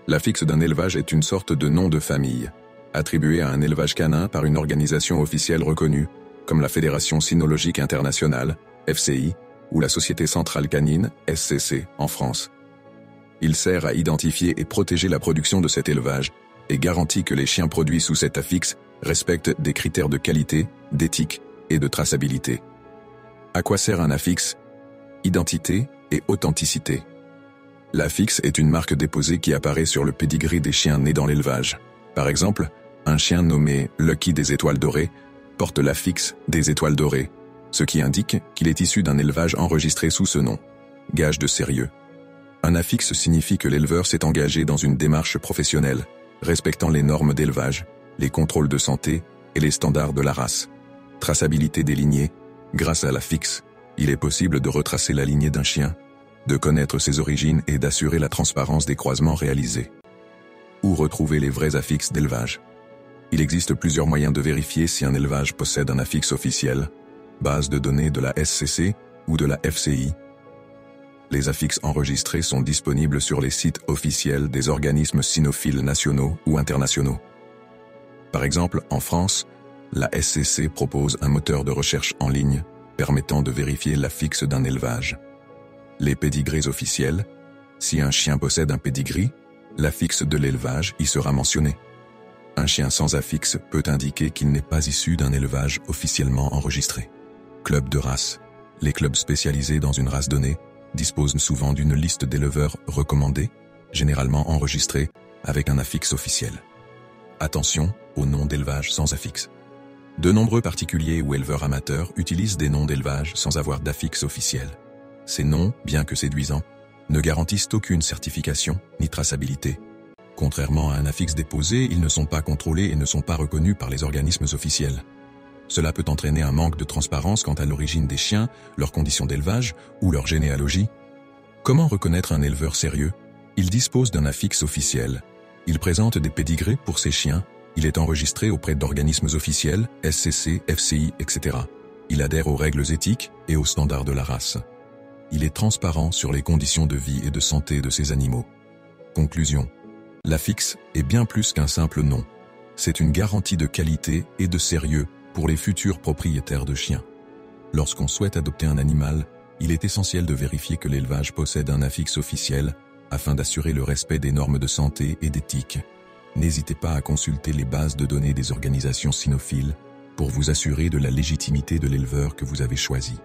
L'affixe d'un élevage est une sorte de nom de famille, attribué à un élevage canin par une organisation officielle reconnue, comme la Fédération Cynologique Internationale, FCI, ou la Société Centrale Canine, SCC, en France. Il sert à identifier et protéger la production de cet élevage, et garantit que les chiens produits sous cet affixe respectent des critères de qualité, d'éthique et de traçabilité. À quoi sert un affixe? Identité et authenticité. L'affixe est une marque déposée qui apparaît sur le pédigree des chiens nés dans l'élevage. Par exemple, un chien nommé Lucky des Étoiles Dorées porte l'affixe des Étoiles Dorées, ce qui indique qu'il est issu d'un élevage enregistré sous ce nom. Gage de sérieux. Un affixe signifie que l'éleveur s'est engagé dans une démarche professionnelle, respectant les normes d'élevage, les contrôles de santé et les standards de la race. Traçabilité des lignées. Grâce à l'affixe, il est possible de retracer la lignée d'un chien, de connaître ses origines et d'assurer la transparence des croisements réalisés. Où retrouver les vrais affixes d'élevage? Il existe plusieurs moyens de vérifier si un élevage possède un affixe officiel, base de données de la SCC ou de la FCI. Les affixes enregistrés sont disponibles sur les sites officiels des organismes cynophiles nationaux ou internationaux. Par exemple, en France, la SCC propose un moteur de recherche en ligne permettant de vérifier l'affixe d'un élevage. Les pédigrés officiels. Si un chien possède un pédigree, l'affixe de l'élevage y sera mentionné. Un chien sans affixe peut indiquer qu'il n'est pas issu d'un élevage officiellement enregistré. Club de race. Les clubs spécialisés dans une race donnée disposent souvent d'une liste d'éleveurs recommandés, généralement enregistrés avec un affixe officiel. Attention aux noms d'élevage sans affixe. De nombreux particuliers ou éleveurs amateurs utilisent des noms d'élevage sans avoir d'affixe officiel. Ces noms, bien que séduisants, ne garantissent aucune certification ni traçabilité. Contrairement à un affixe déposé, ils ne sont pas contrôlés et ne sont pas reconnus par les organismes officiels. Cela peut entraîner un manque de transparence quant à l'origine des chiens, leurs conditions d'élevage ou leur généalogie. Comment reconnaître un éleveur sérieux? Il dispose d'un affixe officiel. Il présente des pédigrés pour ses chiens. Il est enregistré auprès d'organismes officiels, SCC, FCI, etc. Il adhère aux règles éthiques et aux standards de la race. Il est transparent sur les conditions de vie et de santé de ses animaux. Conclusion. L'affixe est bien plus qu'un simple nom. C'est une garantie de qualité et de sérieux pour les futurs propriétaires de chiens. Lorsqu'on souhaite adopter un animal, il est essentiel de vérifier que l'élevage possède un affixe officiel afin d'assurer le respect des normes de santé et d'éthique. N'hésitez pas à consulter les bases de données des organisations cynophiles pour vous assurer de la légitimité de l'éleveur que vous avez choisi.